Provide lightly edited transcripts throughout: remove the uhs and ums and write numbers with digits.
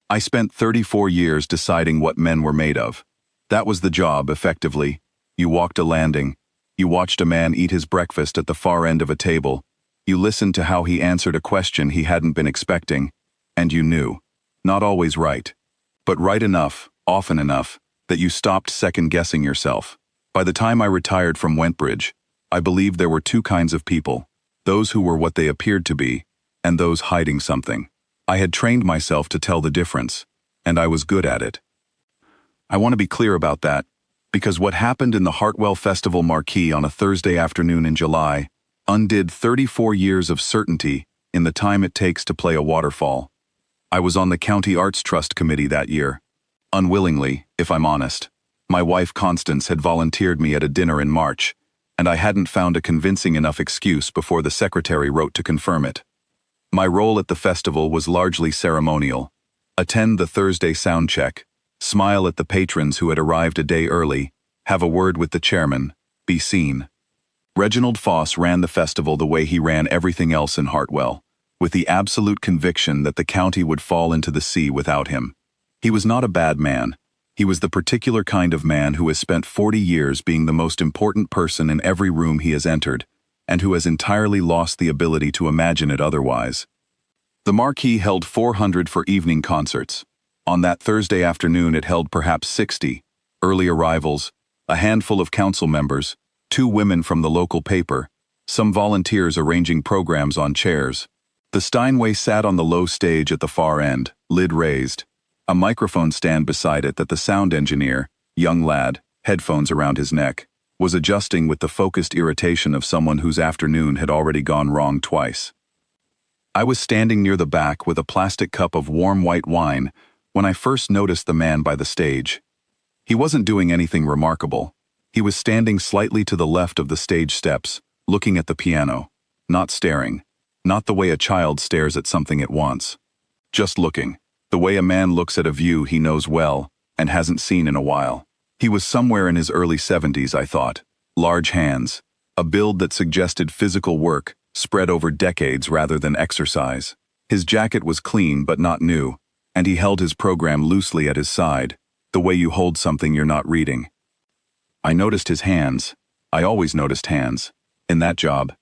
I spent 34 years deciding what men were made of. That was the job, effectively. You walked a landing. You watched a man eat his breakfast at the far end of a table. You listened to how he answered a question he hadn't been expecting. And you knew. Not always right. But right enough, often enough, that you stopped second-guessing yourself. By the time I retired from Wentbridge, I believed there were two kinds of people. Those who were what they appeared to be, and those hiding something. I had trained myself to tell the difference, and I was good at it. I want to be clear about that, because what happened in the Hartwell Festival marquee on a Thursday afternoon in July undid 34 years of certainty in the time it takes to play a waterfall. I was on the County Arts Trust Committee that year. Unwillingly, if I'm honest. My wife Constance had volunteered me at a dinner in March, and I hadn't found a convincing enough excuse before the secretary wrote to confirm it. My role at the festival was largely ceremonial. Attend the Thursday sound check, smile at the patrons who had arrived a day early, have a word with the chairman, be seen. Reginald Foss ran the festival the way he ran everything else in Hartwell, with the absolute conviction that the county would fall into the sea without him. He was not a bad man. He was the particular kind of man who has spent 40 years being the most important person in every room he has entered, and who has entirely lost the ability to imagine it otherwise. The marquee held 400 for evening concerts. On that Thursday afternoon it held perhaps 60, early arrivals, a handful of council members, 2 women from the local paper, some volunteers arranging programs on chairs. The Steinway sat on the low stage at the far end, lid raised. A microphone stand beside it that the sound engineer, young lad, headphones around his neck, was adjusting with the focused irritation of someone whose afternoon had already gone wrong twice. I was standing near the back with a plastic cup of warm white wine when I first noticed the man by the stage. He wasn't doing anything remarkable. He was standing slightly to the left of the stage steps, looking at the piano, not staring, not the way a child stares at something it wants. Just looking. The way a man looks at a view he knows well and hasn't seen in a while. He was somewhere in his early 70s, I thought. Large hands, a build that suggested physical work spread over decades rather than exercise. His jacket was clean but not new, and he held his program loosely at his side, the way you hold something you're not reading. I noticed his hands. I always noticed hands. In that job.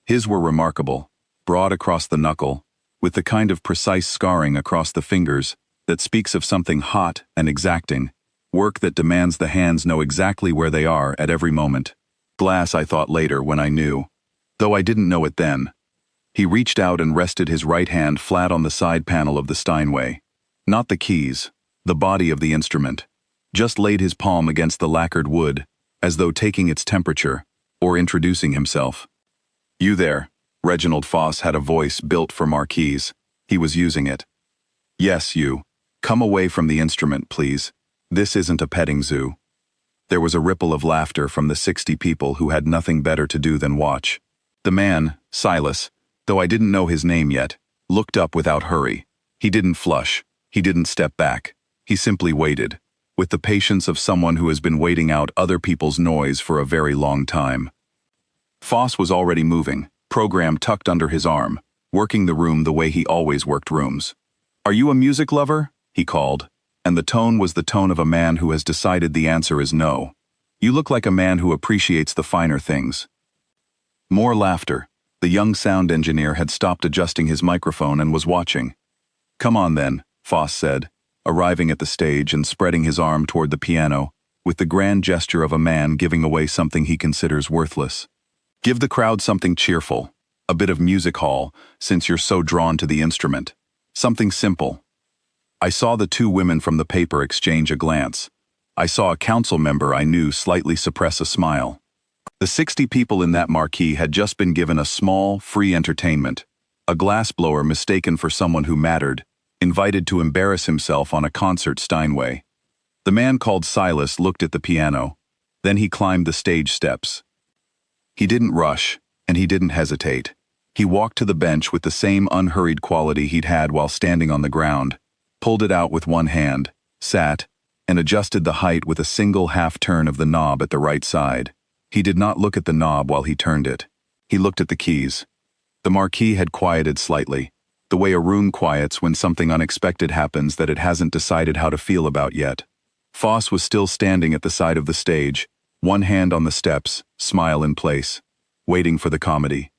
His were remarkable, broad across the knuckle, with the kind of precise scarring across the fingers that speaks of something hot and exacting, work that demands the hands know exactly where they are at every moment. Glass, I thought later when I knew, though I didn't know it then. He reached out and rested his right hand flat on the side panel of the Steinway. Not the keys, the body of the instrument. Just laid his palm against the lacquered wood, as though taking its temperature, or introducing himself. You there. Reginald Foss had a voice built for marquees. He was using it. Yes, you. Come away from the instrument, please. This isn't a petting zoo. There was a ripple of laughter from the 60 people who had nothing better to do than watch. The man, Silas, though I didn't know his name yet, looked up without hurry. He didn't flush. He didn't step back. He simply waited, with the patience of someone who has been waiting out other people's noise for a very long time. Foss was already moving, program tucked under his arm, working the room the way he always worked rooms. Are you a music lover? He called, and the tone was the tone of a man who has decided the answer is no. You look like a man who appreciates the finer things. More laughter. The young sound engineer had stopped adjusting his microphone and was watching. Come on then, Foss said, arriving at the stage and spreading his arm toward the piano, with the grand gesture of a man giving away something he considers worthless. Give the crowd something cheerful, a bit of music hall, since you're so drawn to the instrument. Something simple. I saw the 2 women from the paper exchange a glance. I saw a council member I knew slightly suppress a smile. The 60 people in that marquee had just been given a small, free entertainment. A glassblower mistaken for someone who mattered, invited to embarrass himself on a concert Steinway. The man called Silas looked at the piano. Then he climbed the stage steps. He didn't rush, and he didn't hesitate. He walked to the bench with the same unhurried quality he'd had while standing on the ground, pulled it out with one hand, sat, and adjusted the height with a single half-turn of the knob at the right side. He did not look at the knob while he turned it. He looked at the keys. The marquee had quieted slightly. the way a room quiets when something unexpected happens that it hasn't decided how to feel about yet. Foss was still standing at the side of the stage, one hand on the steps, smile in place, waiting for the comedy.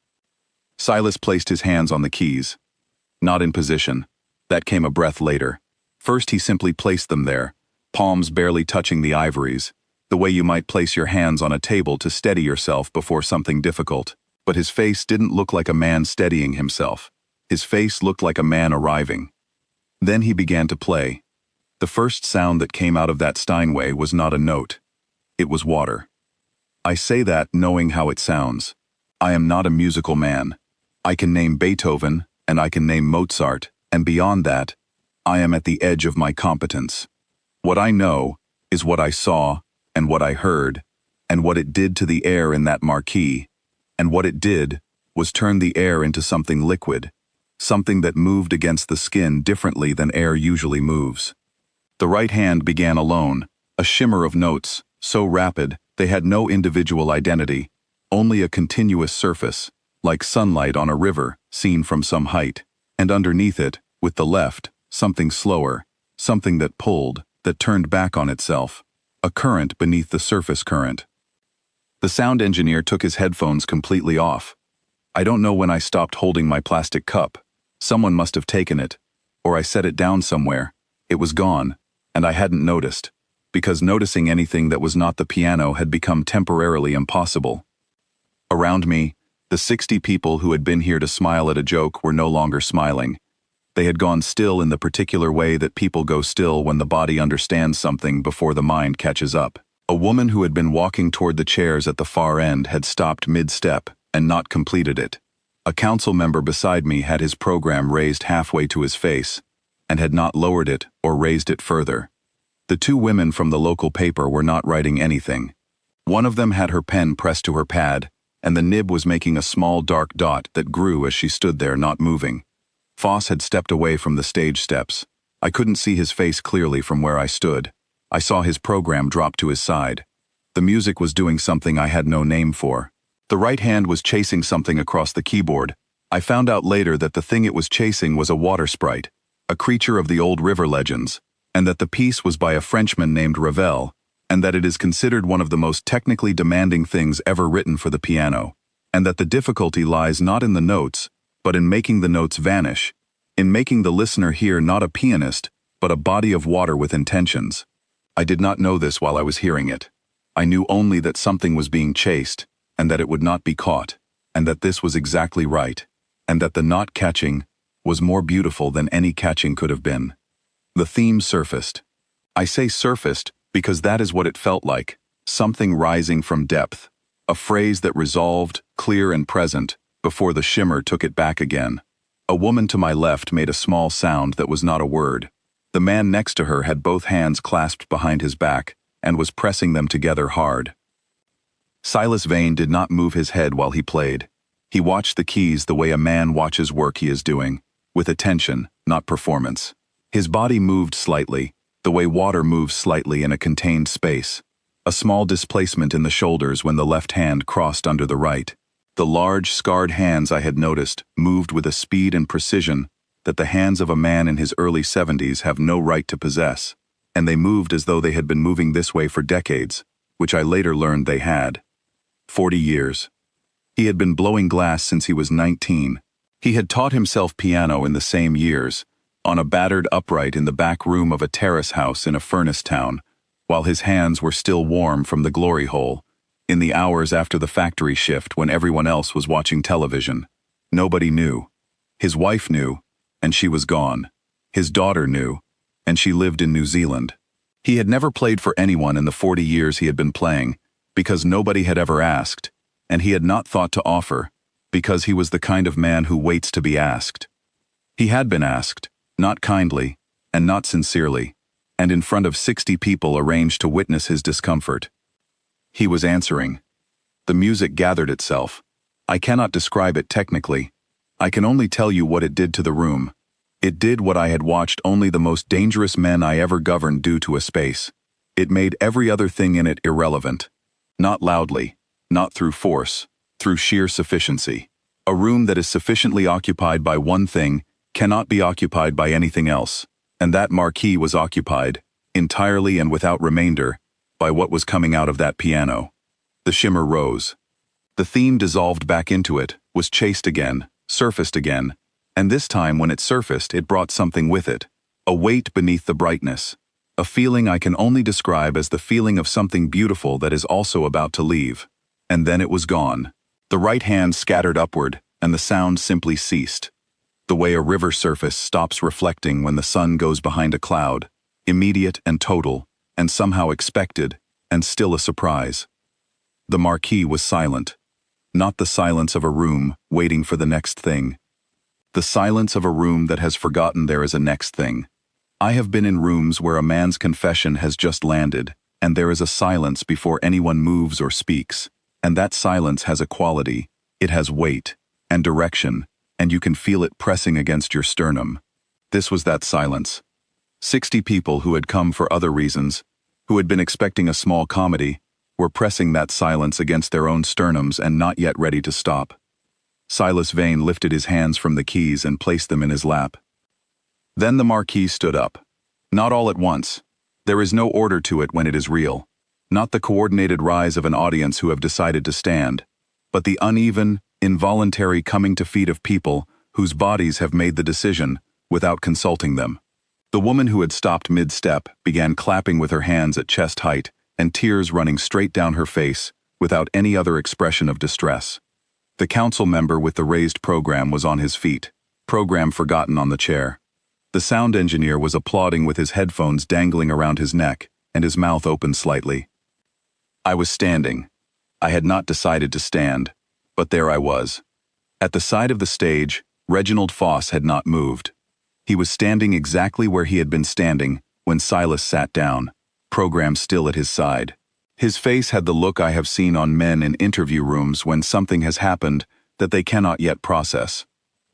Silas placed his hands on the keys. Not in position. That came a breath later. First he simply placed them there, palms barely touching the ivories, the way you might place your hands on a table to steady yourself before something difficult. But his face didn't look like a man steadying himself. His face looked like a man arriving. Then he began to play. The first sound that came out of that Steinway was not a note. It was water. I say that knowing how it sounds. I am not a musical man. I can name Beethoven, and I can name Mozart, and beyond that, I am at the edge of my competence. What I know is what I saw, and what I heard, and what it did to the air in that marquee, and what it did was turn the air into something liquid, something that moved against the skin differently than air usually moves. The right hand began alone, a shimmer of notes, so rapid they had no individual identity, only a continuous surface, like sunlight on a river seen from some height, and underneath it, with the left, something slower, something that pulled, that turned back on itself, a current beneath the surface current. The sound engineer took his headphones completely off. I don't know when I stopped holding my plastic cup. Someone must have taken it, or I set it down somewhere. It was gone, and I hadn't noticed, because noticing anything that was not the piano had become temporarily impossible. Around me, the 60 people who had been here to smile at a joke were no longer smiling. They had gone still in the particular way that people go still when the body understands something before the mind catches up. A woman who had been walking toward the chairs at the far end had stopped mid-step and not completed it. A council member beside me had his program raised halfway to his face and had not lowered it or raised it further. The 2 women from the local paper were not writing anything. One of them had her pen pressed to her pad, and the nib was making a small dark dot that grew as she stood there not moving. Foss had stepped away from the stage steps. I couldn't see his face clearly from where I stood. I saw his program drop to his side. The music was doing something I had no name for. The right hand was chasing something across the keyboard. I found out later that the thing it was chasing was a water sprite, a creature of the old river legends, and that the piece was by a Frenchman named Ravel, and that it is considered one of the most technically demanding things ever written for the piano, and that the difficulty lies not in the notes, but in making the notes vanish, in making the listener hear not a pianist, but a body of water with intentions. I did not know this while I was hearing it. I knew only that something was being chased, and that it would not be caught, and that this was exactly right, and that the not catching was more beautiful than any catching could have been. The theme surfaced. I say surfaced because that is what it felt like, something rising from depth, a phrase that resolved, clear and present, before the shimmer took it back again. A woman to my left made a small sound that was not a word. The man next to her had both hands clasped behind his back and was pressing them together hard. Silas Vane did not move his head while he played. He watched the keys the way a man watches work he is doing, with attention, not performance. His body moved slightly, the way water moves slightly in a contained space. A small displacement in the shoulders when the left hand crossed under the right. The large, scarred hands I had noticed moved with a speed and precision that the hands of a man in his early 70s have no right to possess, and they moved as though they had been moving this way for decades, which I later learned they had. 40 years. He had been blowing glass since he was 19. He had taught himself piano in the same years, on a battered upright in the back room of a terrace house in a furnace town, while his hands were still warm from the glory hole, in the hours after the factory shift when everyone else was watching television. Nobody knew. His wife knew, and she was gone. His daughter knew, and she lived in New Zealand. He had never played for anyone in the 40 years he had been playing, because nobody had ever asked, and he had not thought to offer, because he was the kind of man who waits to be asked. He had been asked, not kindly, and not sincerely, and in front of 60 people arranged to witness his discomfort. He was answering. The music gathered itself. I cannot describe it technically. I can only tell you what it did to the room. It did what I had watched only the most dangerous men I ever governed do to a space. It made every other thing in it irrelevant. Not loudly, not through force, through sheer sufficiency. A room that is sufficiently occupied by one thing cannot be occupied by anything else, and that marquee was occupied, entirely and without remainder, by what was coming out of that piano. The shimmer rose. The theme dissolved back into it, was chased again, surfaced again, and this time when it surfaced it brought something with it, a weight beneath the brightness, a feeling I can only describe as the feeling of something beautiful that is also about to leave. And then it was gone. The right hand scattered upward, and the sound simply ceased. The way a river surface stops reflecting when the sun goes behind a cloud, immediate and total, and somehow expected, and still a surprise. The marquee was silent. Not the silence of a room waiting for the next thing. The silence of a room that has forgotten there is a next thing. I have been in rooms where a man's confession has just landed, and there is a silence before anyone moves or speaks, and that silence has a quality, it has weight, and direction, and you can feel it pressing against your sternum. This was that silence. 60 people who had come for other reasons, who had been expecting a small comedy, were pressing that silence against their own sternums and not yet ready to stop. Silas Vane lifted his hands from the keys and placed them in his lap. Then the marquee stood up. Not all at once. There is no order to it when it is real. Not the coordinated rise of an audience who have decided to stand, but the uneven, involuntary coming to feet of people whose bodies have made the decision without consulting them. The woman who had stopped mid-step began clapping with her hands at chest height and tears running straight down her face without any other expression of distress. The council member with the raised program was on his feet, program forgotten on the chair. The sound engineer was applauding with his headphones dangling around his neck and his mouth open slightly. I was standing. I had not decided to stand, but there I was. At the side of the stage, Reginald Foss had not moved. He was standing exactly where he had been standing when Silas sat down, program still at his side. His face had the look I have seen on men in interview rooms when something has happened that they cannot yet process.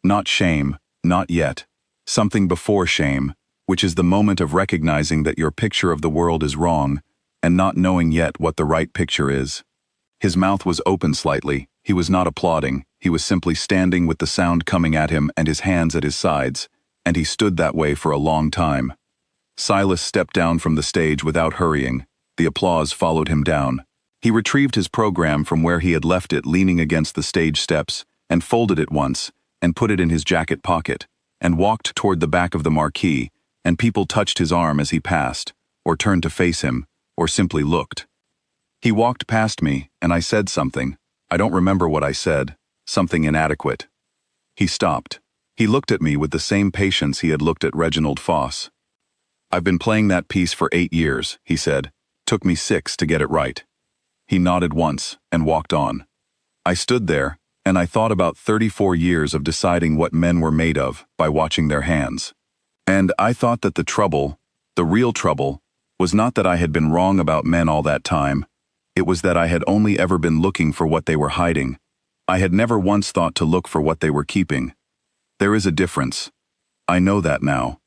Not shame, not yet. Something before shame, which is the moment of recognizing that your picture of the world is wrong, and not knowing yet what the right picture is. His mouth was open slightly. He was not applauding. He was simply standing with the sound coming at him and his hands at his sides, and he stood that way for a long time. Silas stepped down from the stage without hurrying. The applause followed him down. He retrieved his program from where he had left it leaning against the stage steps, and folded it once, and put it in his jacket pocket, and walked toward the back of the marquee, and people touched his arm as he passed, or turned to face him, or simply looked. He walked past me, and I said something. I don't remember what I said, something inadequate. He stopped. He looked at me with the same patience he had looked at Reginald Foss. I've been playing that piece for 8 years, he said. Took me 6 to get it right. He nodded once and walked on. I stood there, and I thought about 34 years of deciding what men were made of by watching their hands. And I thought that the trouble, the real trouble, was not that I had been wrong about men all that time. It was that I had only ever been looking for what they were hiding. I had never once thought to look for what they were keeping. There is a difference. I know that now.